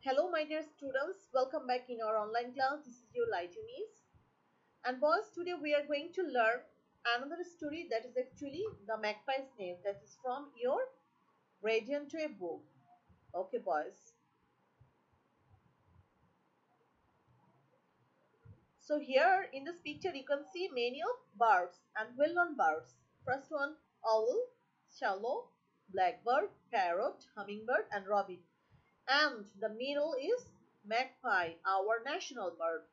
Hello, my dear students. Welcome back in our online class. This is your Lijumis. And boys, today we are going to learn another story that is actually the Magpie's Nest. That is from your Radiant to a book. Okay, boys. So here in this picture, you can see many of birds and well-known birds. First one, owl, swallow, blackbird, parrot, hummingbird, and robin. And the middle is magpie, our national bird.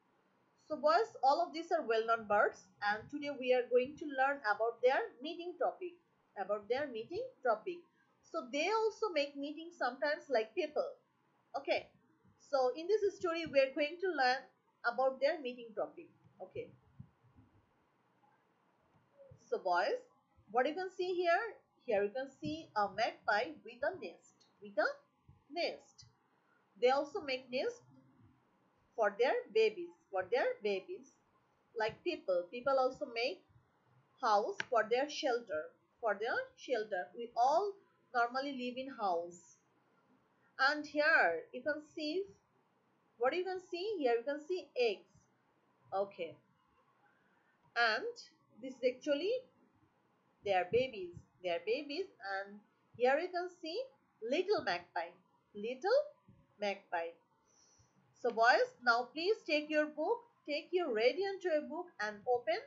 So boys, all of these are well-known birds and today we are going to learn about their meeting topic. So they also make meetings sometimes like people. Okay. So in this story we are going to learn about their meeting topic. Okay. So boys, what you can see here? Here you can see a magpie with a nest. They also make nest for their babies like people also make house for their shelter. We all normally live in house. And here you can see, what you can see here, you can see eggs. Okay. And this is actually their babies. And here you can see little magpie. So boys, now please take your Radiant Joy book and open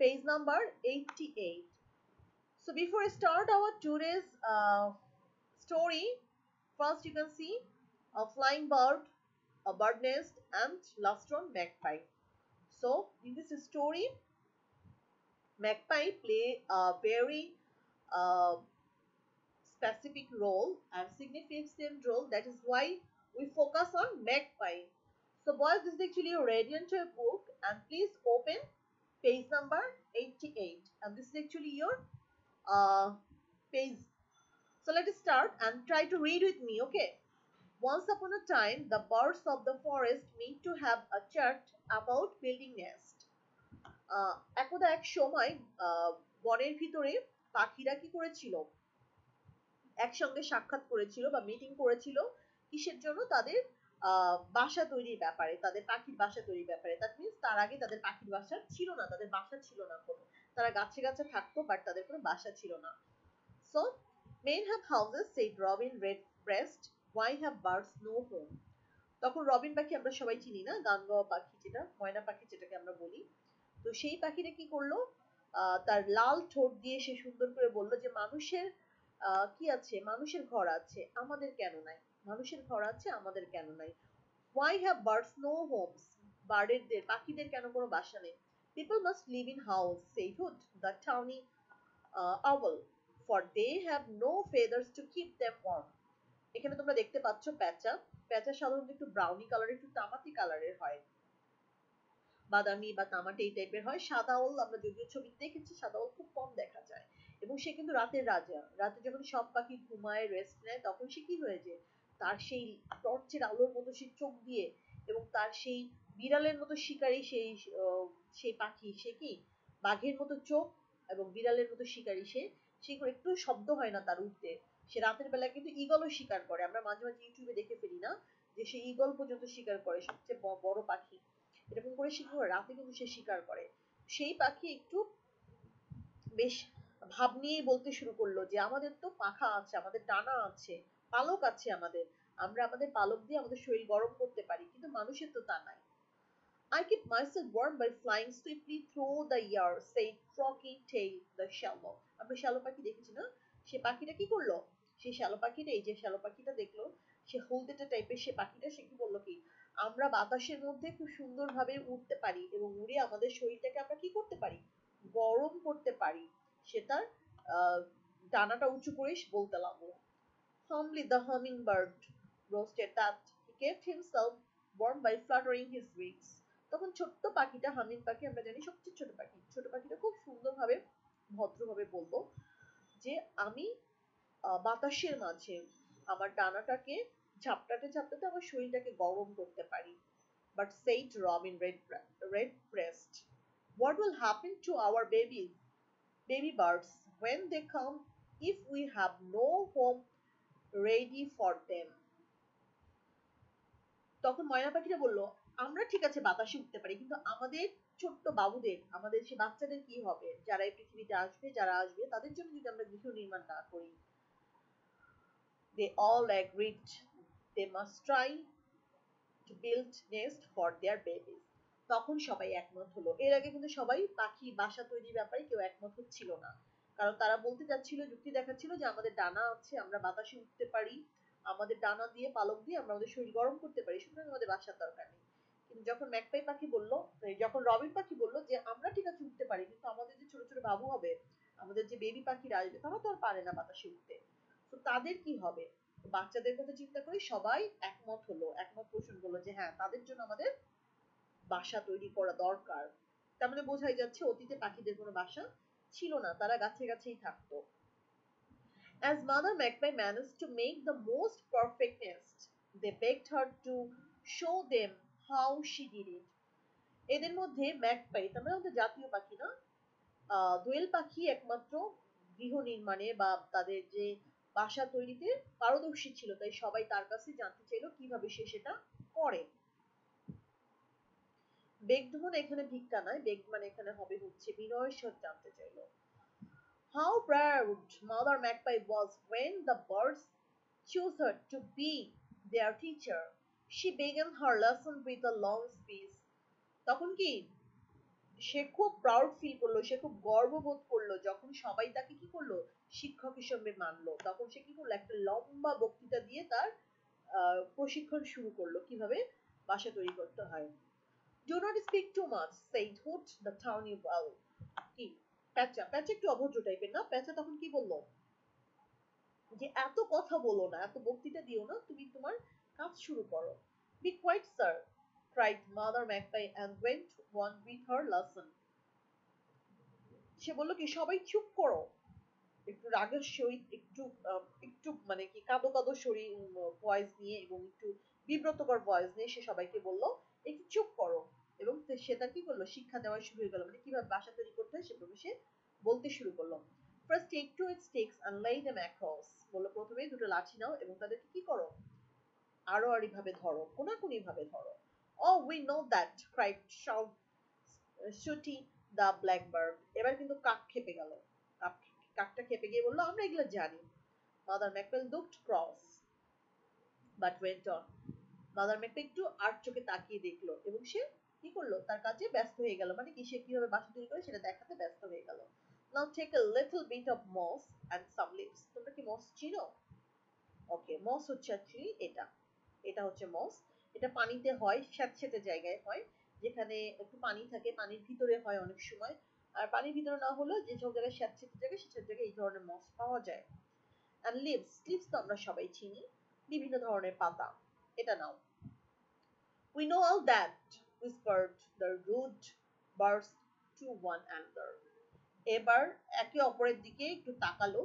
page number 88. So before I start our today's story, first you can see a flying bird, a bird nest, and last one magpie. So in this story, magpie play a very uh, specific role and significant role. That is why we focus on magpie. So boys, this is actually a Radiant Joy book, and please open page number 88, and this is actually your uh, page. So let us start and try to read with me, okay? Once upon a time, the birds of the forest meet to have a chat about building nest. একদা এক সময় বনের ভিতরে পাখিরা কি করেছিল, একসঙ্গে সাক্ষাৎ করেছিল বা মিটিং করেছিল কিসের জন্য, তাদের বাসা তৈরির ব্যাপারে, তাদের পাখির বাসা তৈরির ব্যাপারে। দ্যাট মিনস তার আগে তাদের পাখির বাসা ছিল না, তাদের বাসা ছিল না কোনো, তারা গাছে গাছে থাকতো বাট তাদের কোনো বাসা ছিল না। So, men have houses, said Robin Redbreast. Why have birds no home? তখন রবিন পাখি আমরা সবাই চিনি না, গান গাওয়া পাখি, যেটা ময়না পাখি যেটাকে আমরা বলি। তো সেই পাখিটা কি করলো, তার লাল ঠোঁট দিয়ে সে সুন্দর করে বলল যে মানুষের কি আছে, মানুষের ঘর আছে, আমাদের কেন নাই? মানুষের ঘর আছে, আমাদের কেন নাই? Why have birds no homes? পাখিদের কেন কোনো বাসা নেই? People must live in house, said Hoot, the tawny owl, for they have no feathers to keep them warm. এখানে তোমরা দেখতে পাচ্ছ প্যাঁচা। প্যাঁচা সাধারণত একটু ব্রাউনি কালারের, একটু তামাটি কালারের হয়, বাদামি বা তামাটে এই টাইপের হয়। সাদা ওল আমরা যদিও ছবিতে দেখেছি, সাদা ওল খুব কম দেখা যায় এবং সে কিন্তু রাতের রাজা। রাতে যখন সব পাখি ঘুমায়, রেস্ট নেয়, তখন সে কি হয়েছে, তার সেই টর্চের আলোর মতো সে চোখ দিয়ে এবং তার সেই বিড়ালের মতো শিকারী সেই পাখি, সে কি বাঘের মতো চোখ এবং বিড়ালের মতো শিকারী, সে একটু শব্দ হয় না তার উঠতে। সে রাতের বেলা কিন্তু ঈগলও শিকার করে, আমরা মাঝে মাঝে ইউটিউবে দেখে ফেলি না, যে সে ঈগল পর্যন্ত শিকার করে, সবচেয়ে বড় পাখি। এরকম করে সে রাতে কিন্তু সে শিকার করে। সেই পাখি একটু বেশ ভাব নিয়েই বলতে শুরু করলো যে আমাদের তো পাখা আছে, আমাদের ডানা আছে, পালক আছে আমাদের, আমরা আমাদের পালক দিয়ে আমাদের শরীর গরম করতে পারি, কিন্তু মানুষের তো তা নাই। I keep myself warm by flying swiftly through the air, said Froggy Tail the Shallow. আমরা শ্যালো পাখি দেখেছি না? সে পাখিটা কি করলো? সেই শ্যালো পাখিটা, এই যে শ্যালো পাখিটা দেখলো, সে হলদেটে টাইপের সে পাখিটা, সে কি বললো কি, আমরা বাতাসের মধ্যে খুব সুন্দরভাবে উঠতে পারি এবং উড়ে আমাদের শরীরটাকে আমরা কি করতে পারি, গরম করতে পারি। সে তার ডানাটা উঁচু করে বলতে লাগলো। Humbly the hummingbird roasted that he kept himself warm by fluttering his wings. তখন ছোট্ট পাখিটা, হামিং পাখি আমরা জানি সবচেয়ে ছোট পাখি, ছোট পাখিটা খুব সুন্দরভাবে ভদ্রভাবে বলবো যে আমি বাতাসের মাঝে আমার ডানাটাকে ঝাপটাতে ঝাপটাতে আমার শরীরটাকে গরম করতে পারি। But said Robin Redbreast, what will happen to our baby birds when they come if we have no home ready for them? তখন ময়না পাখিটা বলল, আমরা ঠিক আছে বাতাসে উঠতে পারি, কিন্তু আমাদের ছোট্ট বাবুদের, আমাদের সে বাচ্চাদের কি হবে, যারা এই পৃথিবীতে আসবে, যারা আসবে তাদের জন্য যদি আমরা গৃহ নির্মাণ না করি। They all agreed they must try to build nest for their babies. তখন সবাই একমত হলো। এর আগে কিন্তু সবাই পাখি বাসা তৈরির ব্যাপারে কেউ একমত হচ্ছিল না, কারণ তারা বলতে চাচ্ছিল, যুক্তি দেখাচ্ছিল যে আমাদের ডানা আছে, আমরা বাতাসে উঠতে পারি, আমাদের ডানা দিয়ে, পালক দিয়ে আমরা আমাদের শরীর গরম করতে পারি, সুতরাং আমাদের বাসার দরকার নেই। কিন্তু যখন ম্যাকপাই পাখি বলল, যখন রবিন পাখি বলল যে আমরা ঠিক আছে উঠতে পারি, কিন্তু আমাদের যে ছোট ছোট বাবু হবে, আমাদের যে বেবি পাখিরা আসবে, তারা তো আর পারে না বাতাসে উঠতে, তো তাদের কি হবে? বাচ্চাদের কথা চিন্তা করে সবাই একমত হলো, একমত পোষণ করলো যে হ্যাঁ, তাদের জন্য আমাদের বাসা তৈরি করা দরকার। তার মানে বোঝাই যাচ্ছে অতীতে পাখিদের কোনো বাসা ছিল না, তারা গাছে গাছেই থাকতো। As Mother Magpie managed to make the most perfect nest, they begged her to show them how she did it. এদের মধ্যে ম্যাকপাই, তার মানে আমাদের জাতীয় পাখি না, দোয়েল পাখি একমাত্র গৃহ নির্মাণে বা তাদের যে বাসা তৈরিতে পারদর্শী ছিল, তাই সবাই তার কাছে জানতে চাইলো কিভাবে সে সেটা করে। বেগড মানে এখানে ভিক্ষা নয়, বেগড মানে এখানে হবে হচ্ছে বিনয়ের সাথে জানতে চাইলো। How proud Mother Magpie was when the birds chose her to be their teacher. She began her lesson with a long speech. তখন কি সে খুব প্রাউড ফিল করলো, সে খুব গর্ববোধ করলো যখন সবাই তাকে কি করলো, শিক্ষক হিসেবে মানলো। তখন সে কি করলো, একটা লম্বা বক্তৃতা দিয়ে তার প্রশিক্ষণ শুরু করলো কিভাবে বাসা তৈরি করতে হয়। Do not speak too much, said Hoot the tawny owl. কি প্যাঁচা, প্যাঁচা একটু অভদ্র টাইপের না, প্যাঁচা তখন কি বললো যে এত কথা বলো না, এত বক্তৃতা দিও না, তুমি তোমার কাজ শুরু করো। Be quiet, sir, cried Mother Magpie and went on with her lesson. সে বললো কি সবাই চুপ করো, একটু রাগের সহিত, একটু একটু মানে কি কাঁদো কাঁদো শরীর ভয়েস নিয়ে এবং একটু বিব্রতকর ভয়েস নিয়ে সে সবাইকে বললো একটু চুপ করো, এবং সে তার কি করলো, শিক্ষা দেওয়া শুরু হয়ে গেল, মানে কিভাবে বাসা তৈরি করতে হয় সেভাবে সে বলতে শুরু করলো। First take 2 sticks and lay them across. বললো প্রথমে দুটো লাঠি নাও এবং তাদেরকে কি করো, আড়োআড়ি ভাবে ধরো, কোনাকুনি ভাবে ধরো। Oh, we know that, cried Shooty the blackbird. এবার কিন্তু কাক খেপে গেল, কাকটা খেপে গিয়ে বললো আমরা এগুলো জানি। Mother Magpie looked cross but went on. Mother Magpie একটু আর চোখে তাকিয়ে দেখলো এবং সে কি করলো, তার কাজে ব্যস্ত হয়ে গেল, মানে কি সে কিভাবে বাসা তৈরি করে সেটা দেখাতে ব্যস্ত হয়ে গেল। Now take a little bit of moss and some leaves. তোমরা কি moss চিনো? ওকে, moss হচ্ছে অ্যাকচুয়ালি এটা, এটা হচ্ছে moss। এটা পানিতে হয়, স্যাঁতসেঁতে জায়গায় হয়, যেখানে একটু পানি থাকে, পানির ভিতরে হয় অনেক সময়। আর পানির ভিতরে না হলেও যে সব জায়গায় স্যাঁতসেঁতে জায়গায়, সেসব জায়গায় এই ধরনের moss পাওয়া যায়। And leaves, leaves তো আমরা সবাই চিনি, বিভিন্ন ধরনের পাতা। এটা নাও। We know all that, whispered the rude birds to one another. এবার একে অপরের দিকে একটু তাকালো,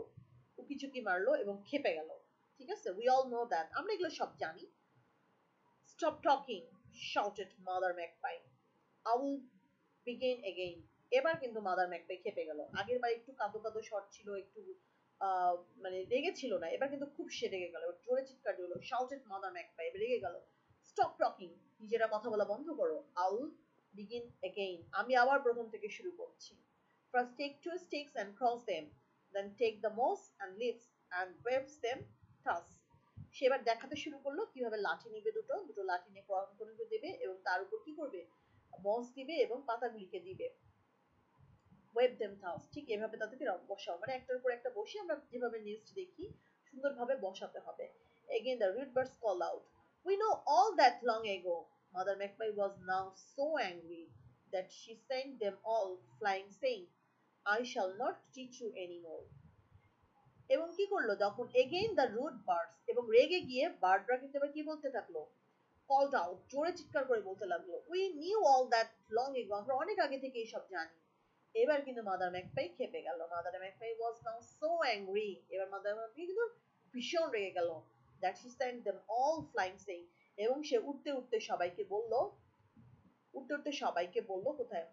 উকিঝুঁকি মারলো এবং খেপে গেল। ঠিক আছে, we all know that, আমরা এগুলো সব জানি। Stop talking, shouted Mother Magpie. I will begin again. এবার কিন্তু মাদার ম্যাকপাই খেপে গেল। আগের বার একটু কাঁদো কাঁদো স্বর ছিল, একটু মানে রেগে ছিল না, এবার কিন্তু খুব সে রেগে গেল, জোরে চিৎকার দিল, shouted Mother Magpie, এবার রেগে গেল। Stop talking, নিজেরা কথা বলা বন্ধ করো। I will begin again, আমি আবার প্রথম থেকে শুরু করছি। First take 2 sticks and cross them, then take the moss and leaves and wave them thus. সে এবার দেখাতে শুরু করলো কিভাবে লাঠি নিবে, দুটো দুটো লাঠি নিয়ে করে দেবে এবং তার উপর কি করবে, মস দিবে এবং পাতাগুলিকে দিবে। ওয়েব দেম থাউস, ঠিক এভাবে তাদেরকে বসাও, মানে একটার উপর একটা বসে আমরা যেভাবে নেস্ট দেখি সুন্দরভাবে বসাতে হবে। Again the rude birds call out, we know all that long ago. Mother Magpie was now so angry that she sent them all flying, saying, I shall not teach you anymore. এবং কি করলো তখন, again the rude birds, এবং রেগে গিয়ে বার্ডরা কিন্তু এবার কি বলতে থাকলো, called out, জোরে চিৎকার করে বলতে লাগলো, we knew all that long ago, আমরা অনেক আগে থেকে এইসব জানি। এবার কিন্তু মাদার ম্যাকপাই খেপে গেল। Mother magpie was now so angry, এবার মাদার ম্যাকপাই কিন্তু ভীষণ রেগে গেল, that she sent them all flying, saying, এবং সে উঠতে উঠতে সবাইকে বলল, উঠতে উঠতে সবাইকে বলল কোথায়,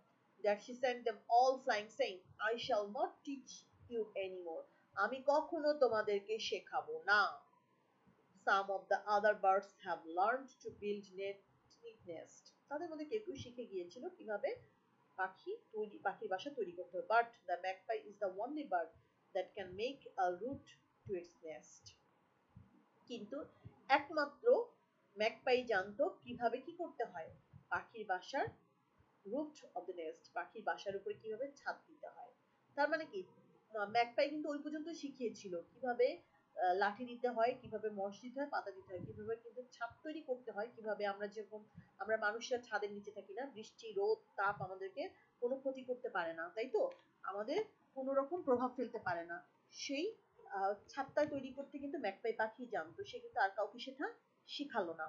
that she sent them all flying, saying, I shall not teach you anymore, আমি কখনো তোমাদেরকে শেখাবো না। some of the other birds have learned to build neat nest. তাদের মধ্যে কেউ কেউ শিখে গিয়েছিল কিভাবে পাখির বাসা তৈরি করতে হবে, but the magpie is the only bird that can make a root to its nest. কিন্তু একমাত্র ম্যাকপাই জানতো কিভাবে কি করতে হয়, পাখির বাসার রুট অফ দ্য নেস্ট, পাখির বাসার উপরে কিভাবে ছাদ দিতে হয়। তার মানে কি, ম্যাকপাই কিন্তু ওই পর্যন্ত শিখিয়েছিল কিভাবে লাঠি দিতে হয়, কিভাবে মশ দিতে হয়, পাতা দিতে হয়, কিভাবে কিন্তু ছাদ তৈরি করতে হয়, কিভাবে আমরা যেরকম আমরা মানুষরা ছাদের নিচে থাকি না, বৃষ্টি রোদ তাপ আমাদেরকে কোনো ক্ষতি করতে পারে না, তাই তো, আমাদের কোনো রকম প্রভাব ফেলতে পারে না, সেই ছাদটা তৈরি করতে কিন্তু ম্যাকপাই পাখি জানতো। সে কিন্তু আর কাউকে সেটা শিখালো না,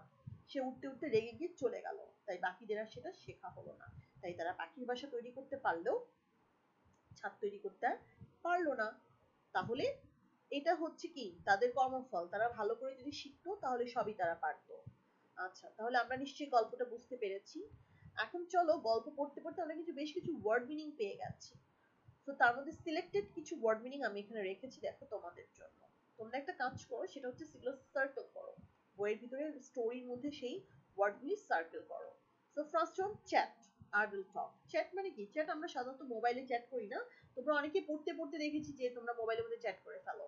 সে উঠতে উঠতে রেগে গিয়ে চলে গেল, তাই বাকিদের আর সেটা শেখা হলো না। তাই তারা পাখির বাসা তৈরি করতে পারলেও ছাদ তৈরি করতে পারলো না। তাহলে এটা হচ্ছে কি তাদের কর্মফল, তারা ভালো করে যদি শিখতো তাহলে সবই তারা পারতো। আচ্ছা, তাহলে আমরা নিশ্চয়ই গল্পটা বুঝতে পেরেছি। এখন চলো গল্প পড়তে পড়তে আমরা কিন্তু বেশ কিছু ওয়ার্ড মিনিং পেয়ে গেছি। তো তার মধ্যে সিলেক্টেড কিছু ওয়ার্ড মিনিং আমি এখানে রেখেছি, দেখো তোমাদের জন্য। তোমরা একটা কাজ করো, সেটা হচ্ছে সেগুলো সার্কেল করো, বইয়ের ভিতরে স্টোরির মধ্যে সেই ওয়ার্ডগুলি সার্কেল করো। তো ফার্স্ট ওয়ান, চ্যাট, আডাল্ট টক। চ্যাট মানে কি? চ্যাট আমরা সাধারণত মোবাইলে চ্যাট করি না, তোমরা অনেকে পড়তে পড়তে দেখেছি যে তোমরা মোবাইলের মধ্যে চ্যাট করে ফেলো।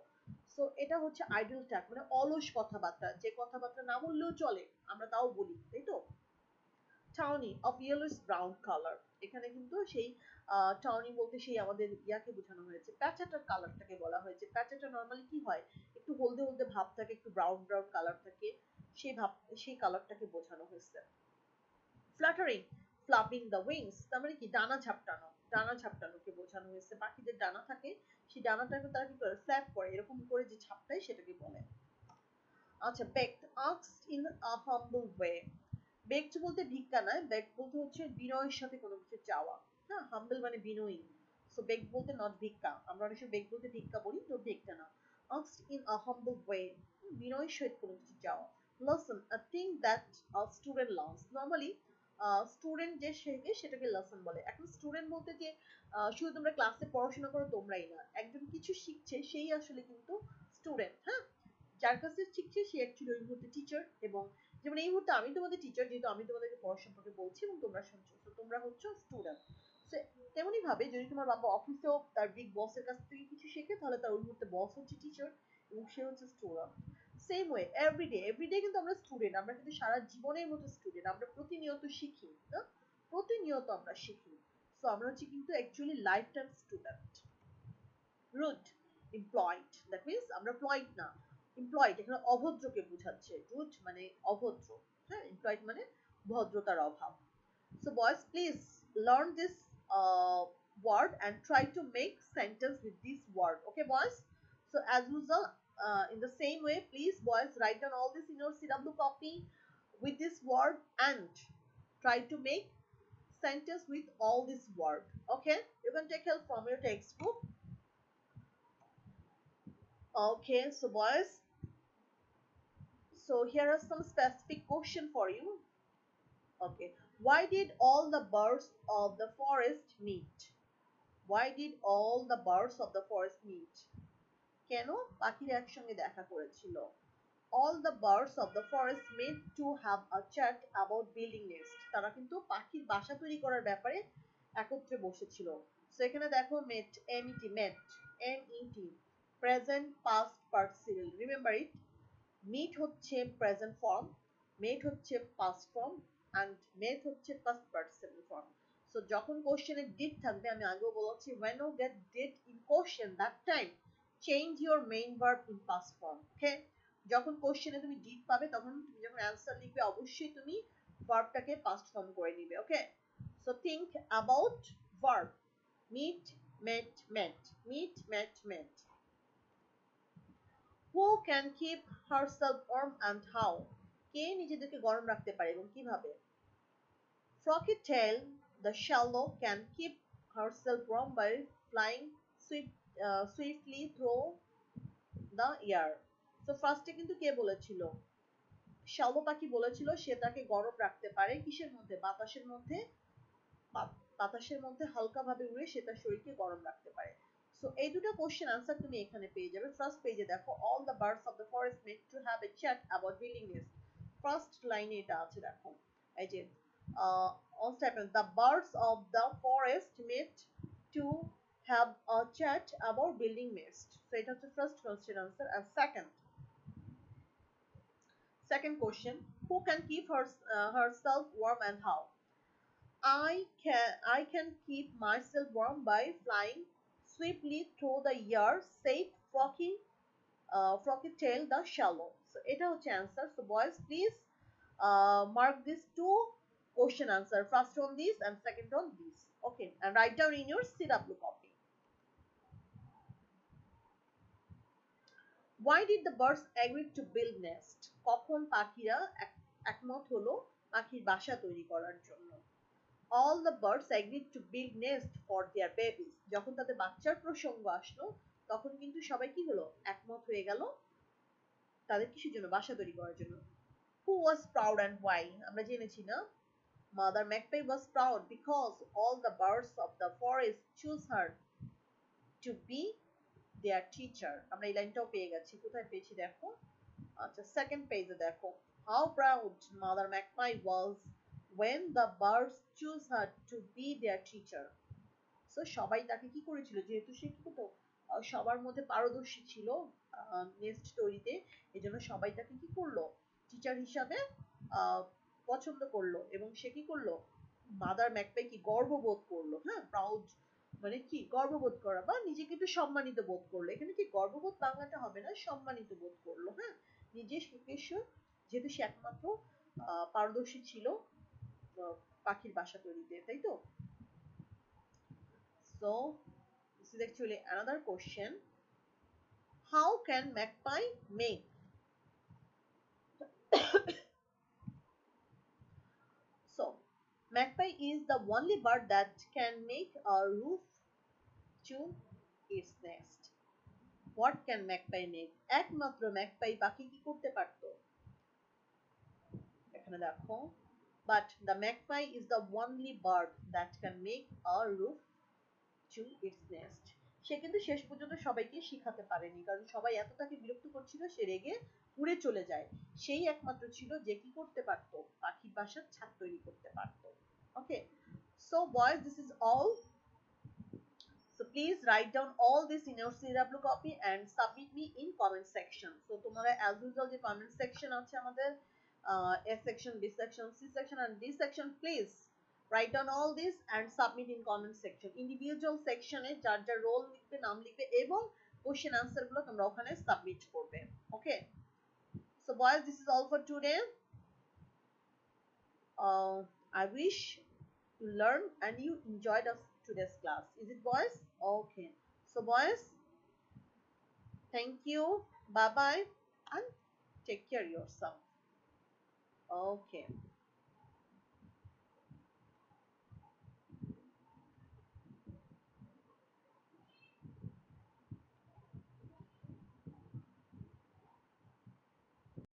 সো এটা হচ্ছে আইডল টক, মানে অলস কথাবার্তা, যে কথাবার্তা না বললেও চলে আমরা তাও বলি, তাই তো। টাউনি, অফ ইয়েলোইশ ব্রাউন কালার, এখানে কিন্তু সেই টাউনি বলতে সেই আমাদের ইয়াকে বোঝানো হয়েছে, প্যাচাটার কালারটাকে বলা হয়েছে। প্যাচাটা নরমালি কি হয়, একটু হলদে হলদে ভাব থাকে, একটু ব্রাউন ব্রাউন কালার থাকে, সেই ভাব সেই কালারটাকে বোঝানো হয়েছে। ফ্লাটারিং, ফ্লাপিং দ্য উইংস, তার মানে কি ডানা ঝাপটানো, ডানা ঝাপটানোকে বোঝানো হয়েছে। পাখিদের ডানা থাকে, সেই ডানাটাকে তারা কি করে, ফ্ল্যাপ করে, এরকম করে যে ঝাপটায় সেটাকে বলে। আচ্ছা, baked, asked in a humble way. Baked বলতে ভিক্ষা নয়, বেকড বলতে হচ্ছে বিনয়ের সাথে কোনো কিছু চাওয়া। হ্যাঁ, হাম্বল মানে বিনয়ী। সো বেকড বলতে নট ভিক্ষা, আমরা অনেক সময় বেকড বলতে ভিক্ষা বলি, তো ভিক্ষা না। Asked in a humble way, বিনয়ের সহিত কোনো কিছু চাওয়া। Lesson, a thing that a student learns. Normally student যে শেখে সেটাকে লেসন বলে। এখন স্টুডেন্ট বলতে যে শুধু তোমরা ক্লাসে পড়াশোনা করো তোমরাই না, একজন কিছু শিখছে সেই আসলে কিন্তু স্টুডেন্ট। হ্যাঁ, যার কাছে শিখছে সে অ্যাকচুয়ালি ওই মুহূর্তে টিচার। এবং যেমন এই মুহূর্তে আমি তোমাদের টিচার, যেহেতু আমি তোমাদেরকে পড়া সম্পর্কে বলছি এবং তোমরা শুনছো, তো তোমরা হচ্ছে স্টুডেন্ট। তেমনি ভাবে যদি তোমার বাবা অফিসেও তার বিগ বসের কাছ থেকে কিছু শেখে, তাহলে তার ওই মুহূর্তে বস হচ্ছে টিচার এবং সে হচ্ছে স্টুডেন্ট। সেম ওয়ে এভরিডে কিন্তু আমরা স্টুডেন্ট, আমরা কিন্তু সারা জীবনের মতো স্টুডেন্ট, আমরা প্রতিনিয়ত শিখি না, প্রতিনিয়ত আমরা শিখি। তো আমরা হচ্ছে কিন্তু actually life time student. Rude, employed, that means আমরা প্লয়েড না, এমপ্লয়েড এখানে অভদ্রকে বোঝাচ্ছে। রুড মানে অভদ্র, হ্যাঁ, এমপ্লয়েড মানে ভদ্রতার অভাব। So boys, please learn this word and try to make sentence with this word. Okay, boys? So as usual, in the same way, please, boys, write down all this in your CW copy with this word and try to make sentence with all this word. Okay? You can take help from your textbook. Okay, so boys, so here are some specific question for you. Okay, why did all the birds of the forest meet? Why did all the birds of the forest meet? কেন পাখিরা একসঙ্গে দেখা করেছিল? All the birds of the forest met to have a chat about building nest. তারা কিন্তু পাখির বাসা তৈরি করার ব্যাপারে একত্রে বসেছিল। So এখানে দেখো met, met, met, met, present past participle. Remember it. Meet হচ্ছে present form, met হচ্ছে past form and met হচ্ছে past participle form. So যখন কোশ্চেনে did থাকবে, আমি আগেও বলেছি, when you get did in question that time change your main verb in past form. Okay, যখন কোশ্চেনে তুমি did পাবে, তখন তুমি যখন অ্যান্সার লিখবে অবশ্যই তুমি ভার্বটাকে past form করে নিবে। Okay, so think about verb. Meet, met, met, meet, met, met. Who can keep herself warm and how? কে নিজেদেরকে গরম রাখতে পারে এবং কিভাবে? Froggy Tail, the shallow, can keep herself warm by flying swiftly through the air. So ফার্স্টে কিন্তু কে বলেছিল? Shallow পাখি বলেছিল সে তাকে গরম রাখতে পারে কিসের মধ্যে? বাতাসের মধ্যে, বাতাসের মধ্যে হালকা ভাবে উড়ে সে তার শরীরকে গরম রাখতে পারে। সো এই দুটো কোশ্চেন আনসার তুমি এখানে পেয়ে যাবে। ফার্স্ট পেজে দেখো, all the birds of the forest made to have a chat about building nest. First লাইনে এটা আছে দেখো, এই যে on step the birds of the forest met to have a chat about building nest. So এটা হচ্ছে first question answer. and second question, who can keep herself warm and how? I can keep myself warm by flying swiftly through the air, safe froggy tail the shallow. So এটা হচ্ছে answer. So boys, please mark these two question answer. First on this and second on this. Okay, and write down in your CW copy. Why did the birds agree to build nest? কখন পাখিরা একমত হলো পাখির বাসা তৈরি করার জন্য? All the birds agreed to build nest for their babies. যখন তাদের বাচ্চার প্রসঙ্গ আসলো তখন কিন্তু সবাই কি হলো, একমত হয়ে গেল তাদের কিসের জন্য, বাসা তৈরি করার জন্য। Who was proud and why? আমরা জেনেছি না, Mother Magpie was proud because all the birds of the forest chose her to be their teacher. আমরা এই লাইনটাও পেয়ে গেছি, কোথায় পেয়েছি দেখো, আচ্ছা সেকেন্ড পেজে দেখো, how proud Mother Magpie was when the birds chose her to be their teacher. So সবাই তাকে কি করেছিল, যেহেতু সে কি করতো, সবার মধ্যে পারদর্শী ছিল নেস্ট তৈরিতে, এজন্য সবাই তাকে কি করলো, টিচার হিসাবে পছন্দ করলো, এবং সে কি করলো, মাদার ম্যাকপাই কি গর্ববোধ করলো, হ্যাঁ প্রাউড মানে কি গর্ববোধ করা বা নিজেকে একটু সম্মানিত বোধ করলো, এখানে কি গর্ববোধ বাংলাটা হবে না, সম্মানিত বোধ করলো, হ্যাঁ নিজের যেহেতু সে একমাত্র পারদর্শী ছিল পাখির বাসা তৈরিতে, তাই তো? So this is actually another question. How can magpie make? So magpie is the only bird that can make a roof to its nest. What can magpie make? একমাত্র magpie পাখি কি করতে পারতো, এখানে দেখো, but the magpie is the only bird that can make a roof to its nest. সে কিন্তু শেষ পর্যন্ত সবাইকে শিখাতে পারেনি, কারণ সবাই এত তাকে বিরক্ত করছিল, সে রেগে উড়ে চলে যায়। সেই একমাত্র ছিল যে কি করতে পারতো, পাখির বাসার ছাদ তৈরি করতে পারতো। ওকে, so boys, this is all. So please write down all this in your CW copy and submit me in comment section. So তোমরা as usual যে comment section আছে আমাদের, A section, B section, C section and D section, please write down all this and submit in comment section. Individual section এ যার যার role লিখবে, নাম লিখবে এবং question answer গুলো তোমরা ওখানে সাবমিট করবে। Okay, so boys, this is all for today. I wish you learn and you enjoyed today's class. Is it boys? Okay, so boys, thank you, bye bye, and take care yourself. Okay.